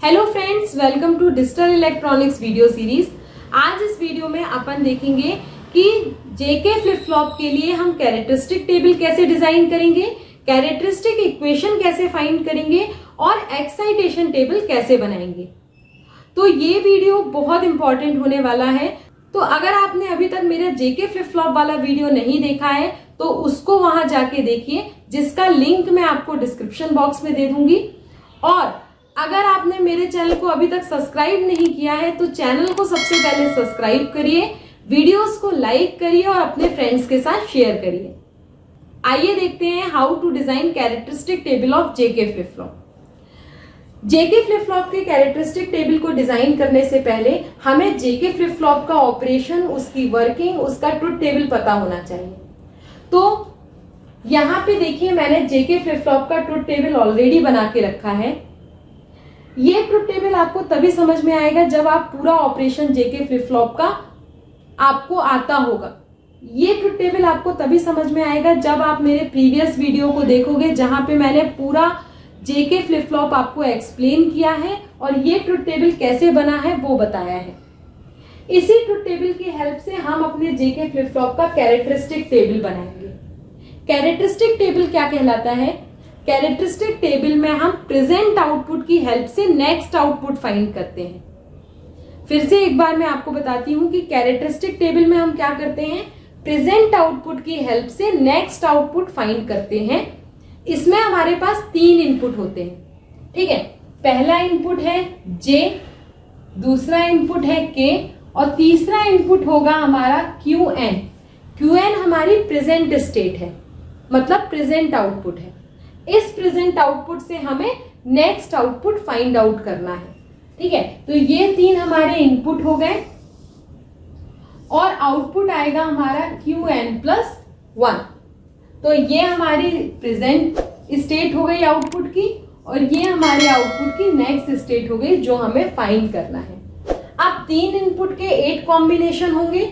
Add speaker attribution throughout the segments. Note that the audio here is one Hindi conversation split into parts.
Speaker 1: Hello friends, welcome to digital electronics video series. आज इस वीडियो में अपन देखेंगे कि जेके फ्लिप फ्लॉप के लिए हम कैरेक्टरिस्टिक टेबल कैसे डिजाइन करेंगे, कैरेक्टरिस्टिक इक्वेशन कैसे फाइंड करेंगे और एक्साइटेशन टेबल कैसे बनाएंगे। तो ये वीडियो बहुत इंपॉर्टेंट होने वाला है। तो अगर आपने अभी तक मेरा जेके फ्लिप फ्लॉप वाला वीडियो नहीं देखा है तो उसको वहां जाके देखिए, जिसका लिंक मैं आपको डिस्क्रिप्शन बॉक्स में दे दूंगी। और अगर आपने मेरे चैनल को अभी तक सब्सक्राइब नहीं किया है तो चैनल को सबसे पहले सब्सक्राइब करिए, वीडियोस को लाइक करिए और अपने फ्रेंड्स के साथ शेयर करिए। आइए देखते हैं how to design characteristic table of JK flip flop. JK flip flop के कैरेक्टरिस्टिक टेबल को डिजाइन करने से पहले हमें जेके फ्लिप फ्लॉप का ऑपरेशन, उसकी वर्किंग, उसका ट्रुथ टेबल पता होना चाहिए। तो यहाँ पे देखिए, मैंने जेके फ्लिप फ्लॉप का ट्रुथ टेबल ऑलरेडी बना के रखा है। ये ट्रुथ टेबल आपको तभी समझ में आएगा जब आप पूरा ऑपरेशन जेके फ्लिप फ्लॉप का आपको आता होगा। ये ट्रुथ टेबल आपको तभी समझ में आएगा जब आप मेरे प्रीवियस वीडियो को देखोगे, जहां पे मैंने पूरा जेके फ्लिप फ्लॉप आपको एक्सप्लेन किया है और ये ट्रुथ टेबल कैसे बना है वो बताया है। इसी ट्रुथ टेबल की हेल्प से हम अपने जेके फ्लिप फ्लॉप का कैरेक्टरिस्टिक टेबल बनाएंगे। कैरेक्टरिस्टिक टेबल क्या कहलाता है? कैरेक्टरिस्टिक टेबल में हम प्रेजेंट आउटपुट की हेल्प से नेक्स्ट आउटपुट फाइंड करते हैं। फिर से एक बार मैं आपको बताती हूं कि कैरेक्टरिस्टिक टेबल में हम क्या करते हैं, प्रेजेंट आउटपुट की हेल्प से नेक्स्ट आउटपुट फाइंड करते हैं। इसमें हमारे पास 3 इनपुट होते हैं, ठीक है। पहला इनपुट है J, दूसरा इनपुट है K और तीसरा इनपुट होगा हमारा QN। QN हमारी प्रेजेंट स्टेट है, मतलब प्रेजेंट आउटपुट है। इस प्रेजेंट आउटपुट से हमें नेक्स्ट आउटपुट फाइंड आउट करना है, ठीक है। तो ये 3 हमारे इनपुट हो गए और आउटपुट आएगा हमारा QN+1। तो ये हमारी प्रेजेंट स्टेट हो गई आउटपुट की और ये हमारे आउटपुट की नेक्स्ट स्टेट हो गई जो हमें फाइंड करना है। अब 3 इनपुट के 8 कॉम्बिनेशन होंगे।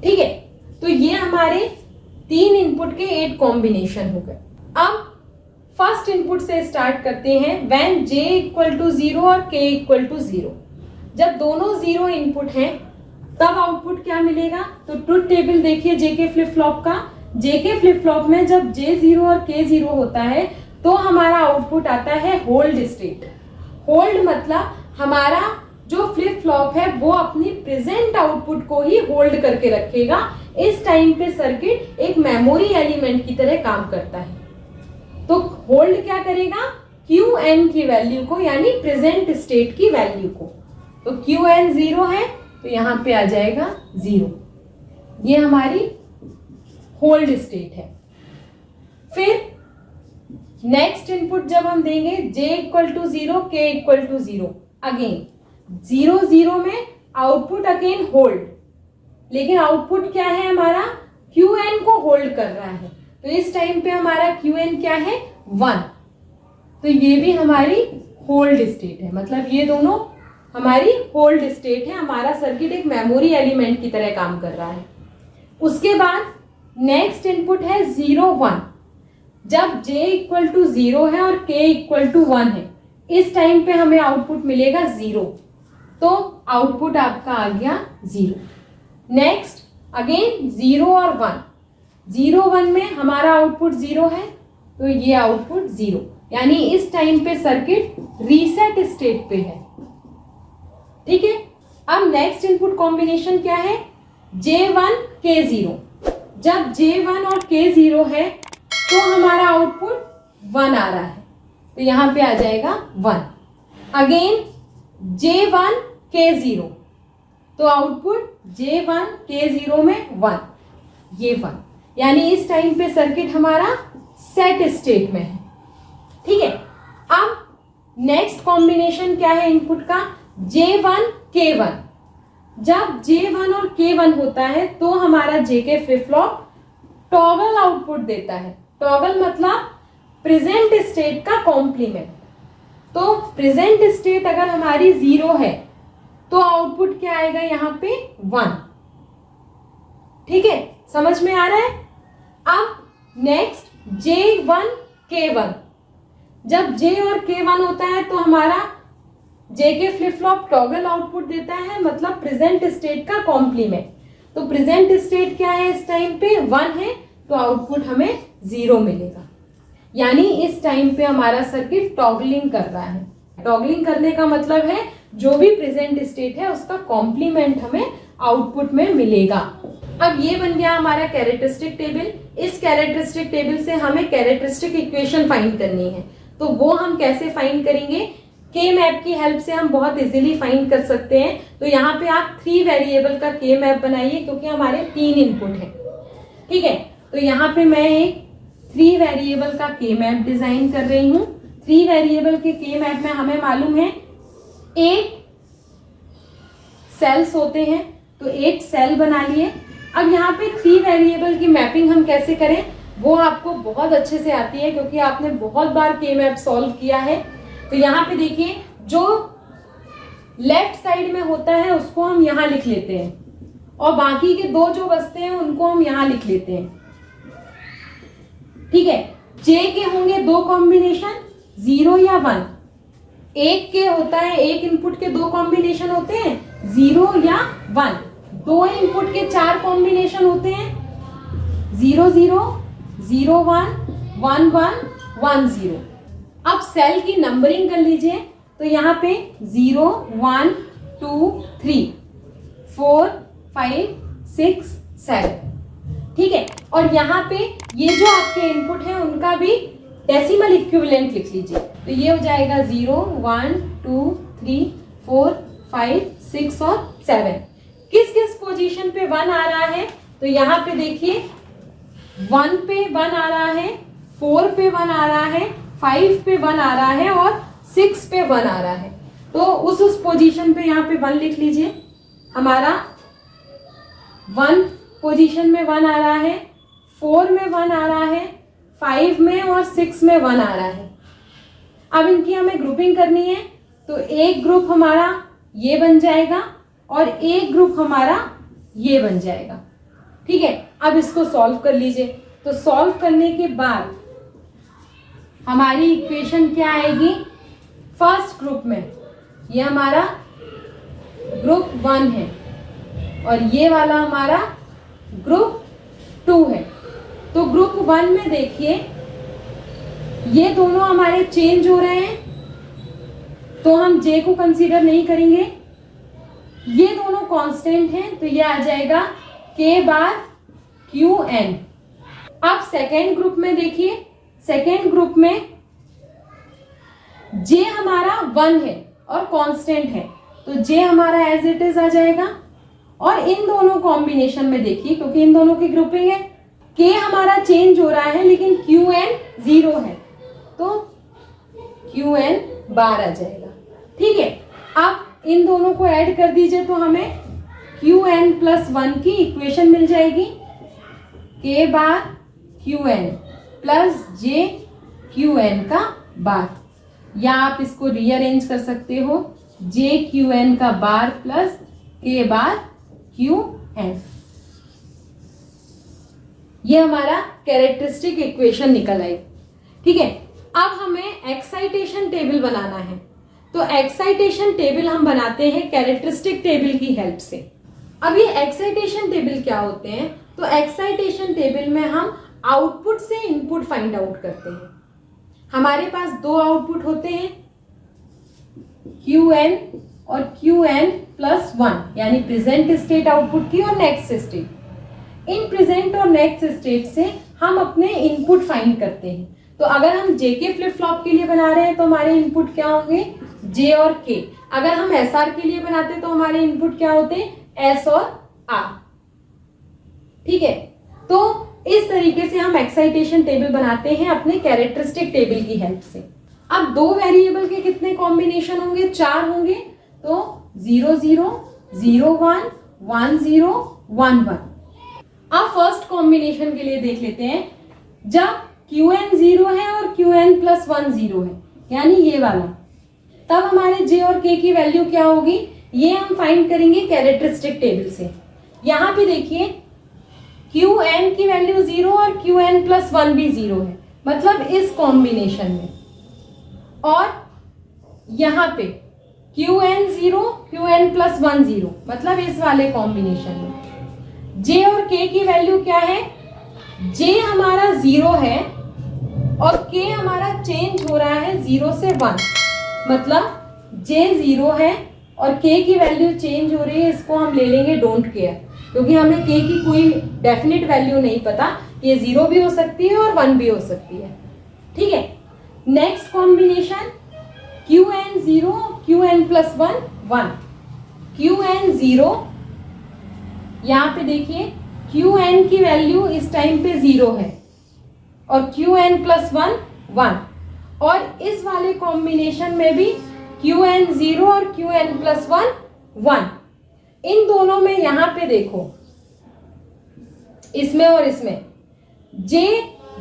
Speaker 1: ठीक है, तो ये हमारे 3 इनपुट के 8 कॉम्बिनेशन हो गए। अब फर्स्ट इनपुट से स्टार्ट करते हैं। व्हेन J = 0 और K = 0, जब दोनों 0 इनपुट हैं तब आउटपुट क्या मिलेगा? तो ट्रुथ टेबल देखिए जेके फ्लिप फ्लॉप का। जेके फ्लिप फ्लॉप में जब J 0 और K 0 होता है तो हमारा आउटपुट आता है होल्ड स्टेट। होल्ड मतलब हमारा जो फ्लिप फ्लॉप है वो अपनी प्रेजेंट आउटपुट को ही होल्ड करके रखेगा। इस टाइम पे सर्किट एक मेमोरी एलिमेंट की तरह काम करता है। तो होल्ड क्या करेगा? QN की वैल्यू को, यानी प्रेजेंट स्टेट की वैल्यू को। तो QN 0 है तो यहां पे आ जाएगा 0। ये हमारी होल्ड स्टेट है। फिर नेक्स्ट इनपुट जब हम देंगे J = 0, K = 0, अगेन 0 0 में आउटपुट अगेन होल्ड, लेकिन आउटपुट क्या है हमारा? QN को होल्ड कर रहा है। तो इस टाइम पे हमारा QN क्या है? 1। तो ये भी हमारी होल्ड स्टेट है, मतलब ये दोनों हमारी होल्ड स्टेट है। हमारा सर्किट एक मेमोरी एलिमेंट की तरह काम कर रहा है। उसके बाद नेक्स्ट इनपुट है 0 1। जब J = 0 है और K = 1 है, इस टाइम पे हमें आउटपुट मिलेगा 0। तो आउटपुट आपका आ गया 0। नेक्स्ट अगेन 0 और 1। 0 1 में हमारा आउटपुट 0 है तो ये आउटपुट 0, यानी इस टाइम पे सर्किट रीसेट स्टेट पे है, ठीक है। अब नेक्स्ट इनपुट कॉम्बिनेशन क्या है? J1 K0। जब J1 और K0 है तो हमारा आउटपुट 1 आ रहा है, तो यहां पे आ जाएगा 1। अगेन J1 K0, तो आउटपुट J1 K0 में 1, ये 1, यानी इस टाइम पे सर्किट हमारा सेट स्टेट में है, ठीक है। अब नेक्स्ट कॉम्बिनेशन क्या है इनपुट का? J1 K1। जब J1 और K1 होता है तो हमारा JK flip flop toggle output देता है। टॉगल मतलब प्रेजेंट स्टेट का कॉम्प्लीमेंट। तो प्रेजेंट स्टेट अगर हमारी 0 है तो आउटपुट क्या आएगा यहां पे? 1, ठीक है। समझ में आ रहा है? अब नेक्स्ट J1 K1। जब J और K1 होता है तो हमारा JK flip flop toggle output देता है, मतलब प्रेजेंट स्टेट का कॉम्प्लीमेंट। तो प्रेजेंट स्टेट क्या है इस टाइम पे 1 है, तो आउटपुट हमें 0 मिलेगा। यानी इस टाइम पे हमारा सर्किट टॉगलिंग कर रहा है। टॉगलिंग करने का मतलब है जो भी प्रेजेंट स्टेट है उसका कॉम्प्लीमेंट हमें आउटपुट में मिलेगा। अब ये बन गया हमारा कैरेक्टरिस्टिक टेबल। इस कैरेक्टरिस्टिक टेबल से हमें कैरेक्टरिस्टिक इक्वेशन फाइंड करनी है, तो वो हम कैसे फाइंड करेंगे? के मैप की हेल्प से हम बहुत इजीली फाइंड कर सकते हैं। तो यहाँ पे आप 3 वेरिएबल का के मैप बनाइए, क्योंकि हमारे 3 इनपुट है। ठीक है, तो यहाँ पे मैं एक 3 वेरिएबल का के मैप डिजाइन कर रही हूँ। 3 वेरिएबल के मैप में हमें मालूम है 8 सेल्स होते हैं, तो 8 सेल बना लिए। अब यहाँ पे 3 वेरिएबल की मैपिंग हम कैसे करें वो आपको बहुत अच्छे से आती है, क्योंकि आपने बहुत बार के मैप सॉल्व किया है। तो यहाँ पे देखिए, जो लेफ्ट साइड में होता है उसको हम यहाँ लिख लेते हैं, और बाकी के 2 जो बचते हैं उनको हम यहाँ लिख लेते हैं। ठीक है, जे के होंगे 2 कॉम्बिनेशन, 0 या 1। एक के होता है, एक इनपुट के 2 कॉम्बिनेशन होते हैं, 0 या 1। 2 इनपुट के 4 कॉम्बिनेशन होते हैं, 0 0 0 1 1 1 1 0। अब सेल की नंबरिंग कर लीजिए, तो यहाँ पे 0 1 2 3 4 5 6 7। ठीक है, और यहाँ पे ये जो आपके इनपुट है उनका भी डेसिमल इक्विवेलेंट लिख लीजिए। तो ये हो जाएगा 0 1 2 3 4 5 6 और 7। किस किस पोजीशन पे 1 आ रहा है? तो यहाँ पे देखिए 1 पे 1 आ रहा है, 4 पे 1 आ रहा है, 5 पे 1 आ रहा है और 6 पे 1 आ रहा है। तो उस पोजीशन पे यहाँ पे 1 लिख लीजिए। हमारा 1 पोजीशन में 1 आ रहा है, 4 में 1 आ रहा है, 5 में और 6 में 1 आ रहा है। अब इनकी हमें ग्रुपिंग करनी है, तो एक ग्रुप हमारा ये बन जाएगा और एक ग्रुप हमारा ये बन जाएगा। ठीक है, अब इसको सॉल्व कर लीजिए। तो सॉल्व करने के बाद हमारी इक्वेशन क्या आएगी? फर्स्ट ग्रुप में ये हमारा ग्रुप 1 है और ये वाला हमारा ग्रुप 2 है। तो ग्रुप 1 में देखिए ये दोनों हमारे चेंज हो रहे हैं, तो हम जे को कंसीडर नहीं करेंगे। ये दोनों कांस्टेंट हैं, तो ये आ जाएगा के बार क्यू एन। अब सेकेंड ग्रुप में देखिए, सेकेंड ग्रुप में जे हमारा 1 है और कांस्टेंट है, तो जे हमारा एज इट इज आ जाएगा। और इन दोनों कॉम्बिनेशन में देखिए, क्योंकि इन दोनों की ग्रुपिंग है, के हमारा चेंज हो रहा है लेकिन क्यू एन 0 है, तो क्यू एन बार आ जाएगा। ठीक है, अब इन दोनों को ऐड कर दीजिए तो हमें क्यू एन प्लस 1 की इक्वेशन मिल जाएगी, के बार क्यू एन प्लस जे क्यू एन का बार, या आप इसको रीअरेंज कर सकते हो, जे क्यू एन का बार प्लस के बार क्यू एन। ये हमारा कैरेक्टरिस्टिक इक्वेशन निकल आई। ठीक है, अब हमें एक्साइटेशन टेबल बनाना है, तो एक्साइटेशन टेबल हम बनाते हैं कैरेक्टरिस्टिक टेबल की हेल्प से। अब ये एक्साइटेशन टेबल क्या होते हैं? तो एक्साइटेशन टेबल में हम आउटपुट से इनपुट फाइंड आउट करते हैं। हमारे पास 2 आउटपुट होते हैं, क्यू एन और क्यू एन प्लस 1, यानी प्रेजेंट स्टेट आउटपुट की और नेक्स्ट स्टेट। इन प्रेजेंट और नेक्स्ट स्टेट से हम अपने इनपुट फाइंड करते हैं। तो अगर हम जेके फ्लिप फ्लॉप के लिए बना रहे हैं तो हमारे इनपुट क्या होंगे? जे और के। अगर हम एसआर के लिए बनाते तो हमारे इनपुट क्या होते? एस और आर। ठीक है, तो इस तरीके से हम एक्साइटेशन टेबल बनाते हैं अपने कैरेक्टरिस्टिक टेबल की हेल्प से। अब 2 वेरिएबल के कितने कॉम्बिनेशन होंगे? 4 होंगे, तो 0 0 0 1 1 0 1 1। अब फर्स्ट कॉम्बिनेशन के लिए देख लेते हैं। जब क्यू एन 0 है और क्यू एन प्लस 1 0 है, यानी ये वाला, तब हमारे जे और के की वैल्यू क्या होगी? ये हम फाइंड करेंगे कैरेक्टरिस्टिक टेबल से। यहाँ पे देखिए क्यू एन की वैल्यू 0 और क्यू एन प्लस 1 भी 0 है, मतलब इस कॉम्बिनेशन में। और यहाँ पे Q n 0, Q n plus 1 0, मतलब इस वाले कॉम्बिनेशन में। जे और के की वैल्यू क्या है? जे हमारा 0 है और के हमारा चेंज हो रहा है 0 से 1, मतलब जे 0 है और के की वैल्यू चेंज हो रही है। इसको हम ले लेंगे डोंट केयर, क्योंकि हमें के की कोई डेफिनेट वैल्यू नहीं पता, ये 0 भी हो सकती है और 1 भी हो सकती है। ठीक है, next combination Q n 0, Q n plus 1 1। Q n 0, यहां पे देखिए क्यू एन की वैल्यू इस टाइम पे 0 है और क्यू एन प्लस 1 1। और इस वाले कॉम्बिनेशन में भी क्यू एन 0 और क्यू एन प्लस 1 1। इन दोनों में यहां पे देखो, इसमें और इसमें जे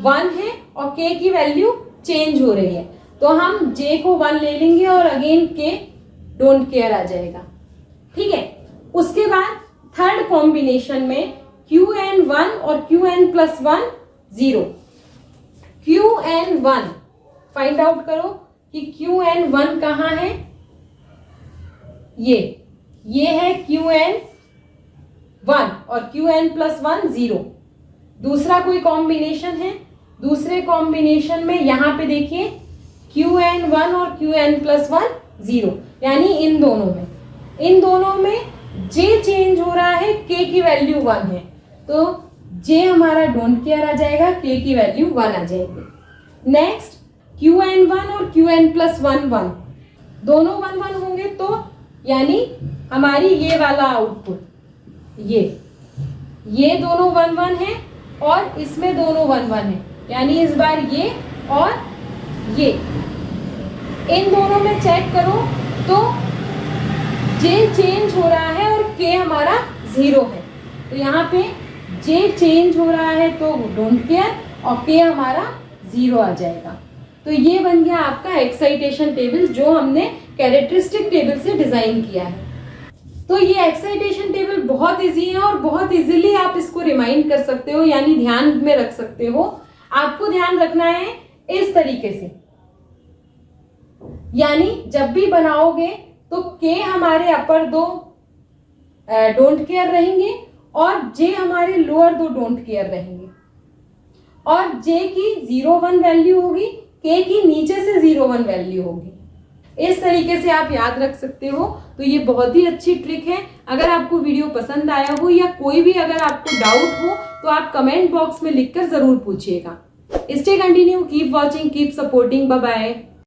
Speaker 1: 1 है और के की वैल्यू चेंज हो रही है, तो हम जे को 1 ले लेंगे और अगेन के डोंट केयर आ जाएगा। ठीक है, उसके बाद थर्ड कॉम्बिनेशन में क्यू एन 1 और Q n plus 1 0। Q n 1 find out करो कि क्यू एन 1 कहां है। ये है क्यू एन 1 और क्यू एन प्लस 1 0। दूसरा कोई कॉम्बिनेशन है, दूसरे कॉम्बिनेशन में यहां पे देखिए क्यू एन 1 और क्यू एन प्लस 1 0, यानी इन दोनों में जे चेंज हो रहा है, के की वैल्यू 1 है, तो जे हमारा डोंट केयर आ जाएगा, के की वैल्यू 1 आ जाएगी। नेक्स्ट क्यू एन 1 और क्यू एन प्लस 1 1, दोनों 1 1 होंगे, तो यानी हमारी ये वाला आउटपुट, ये दोनों 1 1 है और इसमें दोनों 1 1 है, यानी इस बार ये और ये, इन दोनों में चेक करो तो जे चेंज हो रहा है और के हमारा 0 है, तो यहाँ पे जे चेंज हो रहा है तो डोंट केयर और के हमारा 0 आ जाएगा। तो ये बन गया आपका एक्साइटेशन टेबल, जो हमने कैरेक्टरिस्टिक टेबल से डिजाइन किया है। तो ये एक्साइटेशन टेबल बहुत इजी है और बहुत इजीली आप इसको रिमाइंड कर सकते हो, यानी ध्यान में रख सकते हो। आपको ध्यान रखना है इस तरीके से, यानी जब भी बनाओगे तो के हमारे अपर दो डोंट केयर रहेंगे और जे हमारे लोअर दो डोंट केयर रहेंगे, और जे की 0 1 वैल्यू होगी, के की नीचे से 0 1 वैल्यू होगी। इस तरीके से आप याद रख सकते हो। तो ये बहुत ही अच्छी ट्रिक है। अगर आपको वीडियो पसंद आया हो या कोई भी अगर आपको डाउट हो तो आप कमेंट बॉक्स में लिखकर जरूर पूछिएगा। Stay continue, keep watching, keep supporting, bye bye.